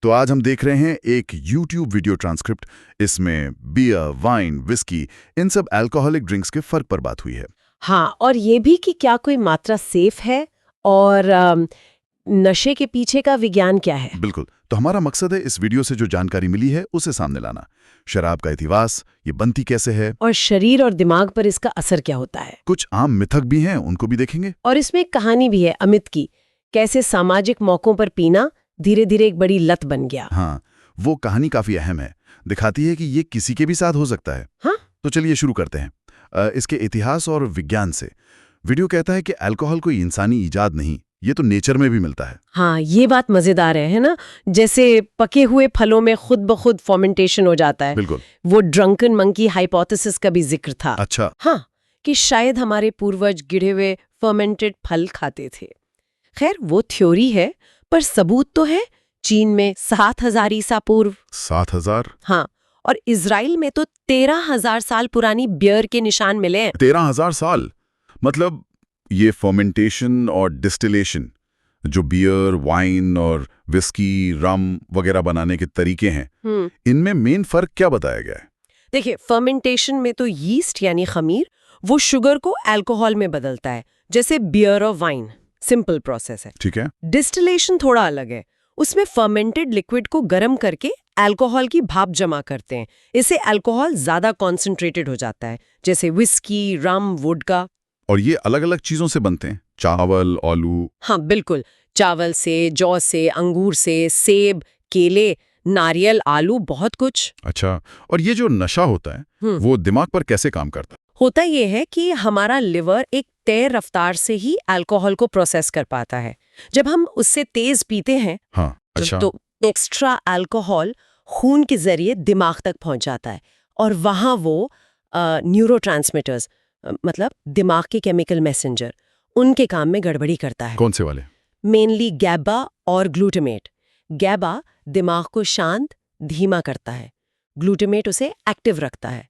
तो आज हम देख रहे हैं एक YouTube वीडियो ट्रांसक्रिप्ट। इसमें बियर, वाइन, विस्की, इन सब अल्कोहलिक ड्रिंक्स के फर्क पर बात हुई है। हाँ, और ये भी कि क्या कोई मात्रा सेफ है और नशे के पीछे का विज्ञान क्या है। बिल्कुल। तो हमारा मकसद है इस वीडियो से जो जानकारी मिली है उसे सामने लाना। शराब का इतिहास, ये बनती कैसे है, और शरीर और दिमाग पर इसका असर क्या होता है। कुछ आम मिथक भी हैं, उनको भी देखेंगे। और इसमें एक कहानी भी है अमित की, कैसे सामाजिक मौकों पर पीना धीरे धीरे एक बड़ी लत बन गया। हाँ, वो कहानी काफी अहम है, दिखाती है कि ये किसी के भी साथ हो सकता है। हाँ? तो चलिए शुरू करते हैं इसके इतिहास और विज्ञान से। वीडियो कहता है कि अल्कोहल कोई इंसानी इजाद नहीं, ये तो नेचर में भी मिलता है। हाँ, ये बात मजेदार है ना, जैसे पके हुए फलों में खुद ब खुद फर्मेंटेशन हो जाता है। बिल्कुल। वो ड्रंकन मंकी हाइपोथेसिस का भी जिक्र था। अच्छा। हाँ, कि शायद हमारे पूर्वज गिरे हुए फर्मेंटेड फल खाते थे। खैर, वो थ्योरी है, पर सबूत तो है। चीन में 7000 ईसा पूर्व। 7000? हाँ, और इजराइल में तो 13,000 साल पुरानी बियर के निशान मिले हैं। 13,000 साल? मतलब ये फर्मेंटेशन और डिस्टिलेशन, जो बियर, वाइन और विस्की, रम वगैरह बनाने के तरीके हैं, इनमें मेन फर्क क्या बताया गया है? देखिए, फर्मेंटेशन में तो यीस्ट यानी खमीर वो शुगर को अल्कोहल में बदलता है, जैसे बियर और वाइन। सिंपल प्रोसेस है। ठीक है। डिस्टिलेशन थोड़ा अलग है। उसमें फर्मेंटेड लिक्विड को गर्म करके अल्कोहल की भाप जमा करते हैं। इससे अल्कोहल ज्यादा कॉन्सेंट्रेटेड हो जाता है, जैसे विस्की, रम, वोडका। और ये अलग अलग चीजों से बनते हैं? चावल, आलू? हाँ बिल्कुल, चावल से, जौ से, अंगूर से, सेब, केले, नारियल, आलू, बहुत कुछ। अच्छा, और ये जो नशा होता है वो दिमाग पर कैसे काम करता है? होता ये है कि हमारा लिवर एक तय रफ्तार से ही अल्कोहल को प्रोसेस कर पाता है। जब हम उससे तेज पीते हैं, हाँ, अच्छा। तो एक्स्ट्रा अल्कोहल खून के जरिए दिमाग तक पहुंच जाता है, और वहां वो न्यूरोट्रांसमीटर्स, मतलब दिमाग के केमिकल मैसेंजर, उनके काम में गड़बड़ी करता है। कौन से वाले? मेनली गैबा और ग्लूटामेट। गैबा दिमाग को शांत, धीमा करता है, ग्लूटामेट उसे एक्टिव रखता है।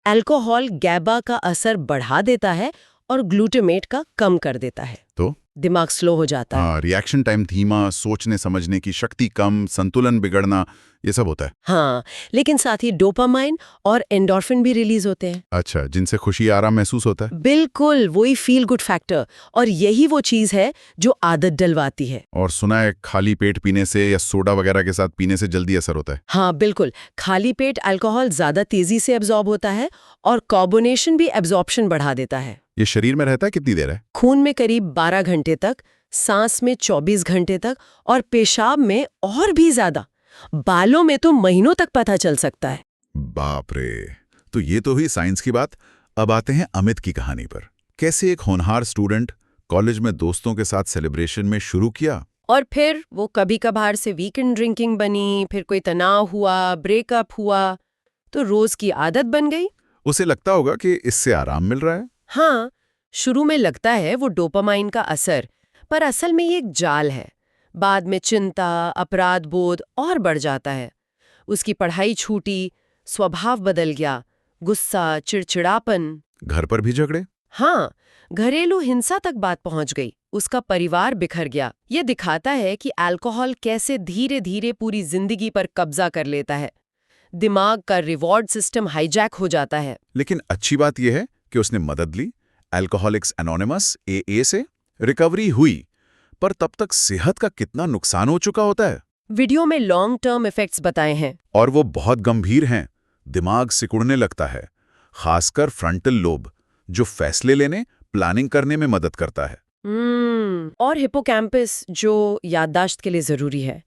अल्कोहल गैबा का असर बढ़ा देता है और ग्लूटामेट का कम कर देता है, तो दिमाग स्लो हो जाता है। रिएक्शन टाइम धीमा, सोचने समझने की शक्ति कम, संतुलन बिगड़ना, ये सब होता है। हाँ, लेकिन साथ ही डोपामाइन और एंडोर्फिन भी रिलीज होते हैं। अच्छा, जिनसे खुशी, आराम महसूस होता है। बिल्कुल, वही फील गुड फैक्टर। और यही वो चीज है जो आदत डलवाती है। और सुना है खाली पेट पीने से या सोडा वगैरह के साथ पीने से जल्दी असर होता है। हाँ बिल्कुल, खाली पेट अल्कोहल ज्यादा तेजी से एब्जॉर्ब होता है, और कार्बोनेशन भी एब्जॉर्प्शन बढ़ा देता है। ये शरीर में रहता है कितनी देर है? खून में करीब 12 घंटे तक, सांस में 24 घंटे तक, और पेशाब में और भी ज्यादा। बालों में तो महीनों तक पता चल सकता है। बाप रे। तो ये तो हुई साइंस की बात। अब आते हैं अमित की कहानी पर। कैसे एक होनहार स्टूडेंट कॉलेज में दोस्तों के साथ सेलिब्रेशन में शुरू किया, और फिर वो कभी कभार से वीकेंड ड्रिंकिंग बनी, फिर कोई तनाव हुआ, ब्रेकअप हुआ, तो रोज की आदत बन गई। उसे लगता होगा कि इससे आराम मिल रहा है। हाँ, शुरू में लगता है वो डोपामाइन का असर, पर असल में ये एक जाल है। बाद में चिंता, अपराध बोध और बढ़ जाता है। उसकी पढ़ाई छूटी, स्वभाव बदल गया, गुस्सा, चिड़चिड़ापन। घर पर भी झगड़े? हाँ, घरेलू हिंसा तक बात पहुंच गई, उसका परिवार बिखर गया। ये दिखाता है कि अल्कोहल कैसे धीरे धीरे पूरी जिंदगी पर कब्जा कर लेता है। दिमाग का रिवॉर्ड सिस्टम हाईजैक हो जाता है। लेकिन अच्छी बात यह है कि उसने मदद ली, अल्कोहलिक्स एनोनिमस AA से रिकवरी हुई। पर तब तक सेहत का कितना नुकसान हो चुका होता है। वीडियो में लॉन्ग टर्म इफेक्ट्स बताए हैं, और वो बहुत गंभीर हैं। दिमाग सिकुड़ने लगता है, खासकर फ्रंटल लोब, जो फैसले लेने, प्लानिंग करने में मदद करता है। और हिपोकैम्पस, जो याददाश्त के लिए जरूरी है।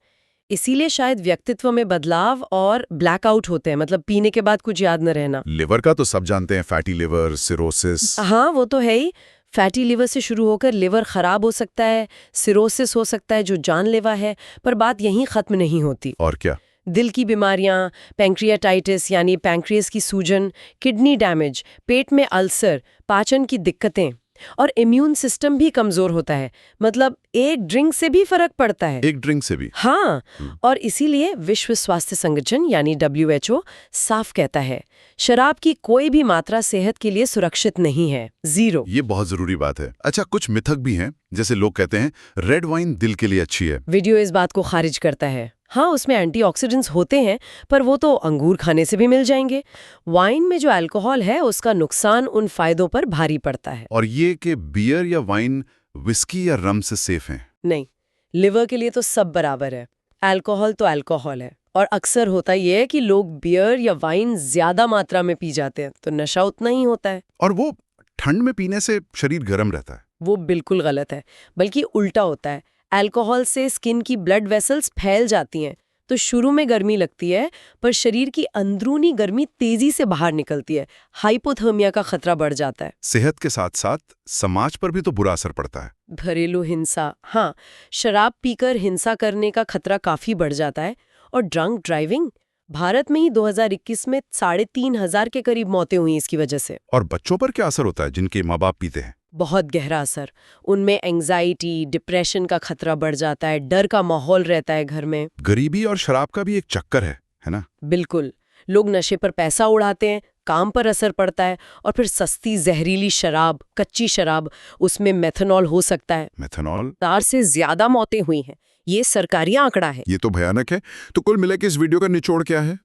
इसीलिए शायद व्यक्तित्व में बदलाव और ब्लैकआउट होते हैं, मतलब पीने के बाद कुछ याद न रहना। लिवर का तो सब जानते हैं, फैटी लिवर, सिरोसिस। हाँ, वो तो है ही। फैटी लिवर से शुरू होकर लिवर खराब हो सकता है, सिरोसिस हो सकता है जो जानलेवा है, पर बात यहीं खत्म नहीं होती। और क्या? दिल की बीमारियां, पैंक्रियाटाइटिस यानी पैंक्रियास की सूजन, किडनी डैमेज, पेट में अल्सर, पाचन की दिक्कतें, और इम्यून सिस्टम भी कमजोर होता है। मतलब एक ड्रिंक से भी फर्क पड़ता है। एक ड्रिंक से भी? हाँ, और इसीलिए विश्व स्वास्थ्य संगठन यानी WHO साफ कहता है, शराब की कोई भी मात्रा सेहत के लिए सुरक्षित नहीं है, 0। ये बहुत जरूरी बात है। अच्छा, कुछ मिथक भी हैं, जैसे लोग कहते हैं रेड वाइन दिल के लिए अच्छी है। वीडियो इस बात को खारिज करता है। हाँ, उसमें एंटीऑक्सीडेंट्स होते हैं, पर वो तो अंगूर खाने से भी मिल जाएंगे। वाइन में जो अल्कोहल है उसका नुकसान उन फायदों पर भारी पड़ता है। और ये कि बियर या वाइन विस्की या रम से सेफ हैं? नहीं, लिवर के लिए तो सब बराबर है। अल्कोहल तो अल्कोहल है, और अक्सर होता ये है कि लोग बियर या वाइन ज्यादा मात्रा में पी जाते हैं, तो नशा उतना ही होता है। और वो ठंड में पीने से शरीर गर्म रहता है। वो बिल्कुल गलत है, बल्कि उल्टा होता है। अल्कोहल से स्किन की ब्लड वेसल्स फैल जाती हैं, तो शुरू में गर्मी लगती है, पर शरीर की अंदरूनी गर्मी तेजी से बाहर निकलती है। हाइपोथर्मिया का खतरा बढ़ जाता है। सेहत के साथ साथ समाज पर भी तो बुरा असर पड़ता है। घरेलू हिंसा, हाँ, शराब पीकर हिंसा करने का खतरा काफी बढ़ जाता है। और ड्रंक ड्राइविंग, भारत में ही 2021 में 3,500 के करीब मौतें हुई इसकी वजह से। और बच्चों पर क्या असर होता है जिनके माँ बाप पीते हैं? बहुत गहरा असर। उनमें एंजाइटी, डिप्रेशन का खतरा बढ़ जाता है, डर का माहौल रहता है घर में। गरीबी और शराब का भी एक चक्कर है ना? बिल्कुल, लोग नशे पर पैसा उड़ाते हैं, काम पर असर पड़ता है, और फिर सस्ती जहरीली शराब, कच्ची शराब, उसमें मेथनॉल हो सकता है। मेथनॉल? 4 से ज्यादा मौतें हुई हैं, ये सरकारी आंकड़ा है। ये तो भयानक है। तो कुल मिला के इस वीडियो का निचोड़ क्या है?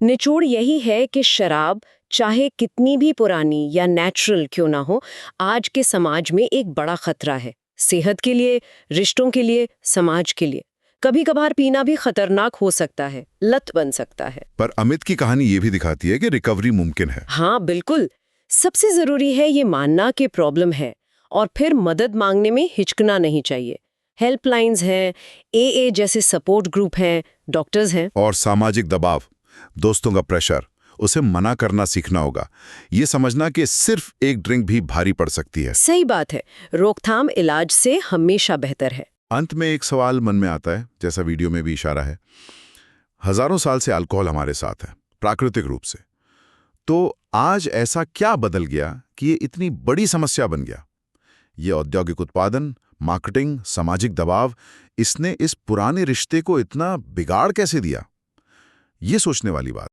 निचोड़ यही है कि शराब, चाहे कितनी भी पुरानी या नेचुरल क्यों ना हो, आज के समाज में एक बड़ा खतरा है। सेहत के लिए, रिश्तों के लिए, समाज के लिए। कभी कभार पीना भी खतरनाक हो सकता है, लत बन सकता है। पर अमित की कहानी ये भी दिखाती है कि रिकवरी मुमकिन है। हाँ बिल्कुल, सबसे जरूरी है ये मानना कि प्रॉब्लम है, और फिर मदद मांगने में हिचकना नहीं चाहिए। हेल्पलाइंस हैं, AA जैसे सपोर्ट ग्रुप हैं, डॉक्टर्स हैं। और सामाजिक दबाव, दोस्तों का प्रेशर, उसे मना करना सीखना होगा। ये समझना कि सिर्फ एक ड्रिंक भी भारी पड़ सकती है। सही बात है, रोकथाम इलाज से हमेशा बेहतर है। अंत में एक सवाल मन में आता है, जैसा वीडियो में भी इशारा है। हजारों साल से अल्कोहल हमारे साथ है, प्राकृतिक रूप से। तो आज ऐसा क्या बदल गया कि ये इतनी बड़ी समस्या बन गया? ये औद्योगिक उत्पादन, मार्केटिंग, सामाजिक दबाव, इसने इस पुराने रिश्ते को इतना बिगाड़ कैसे दिया? ये सोचने वाली बात।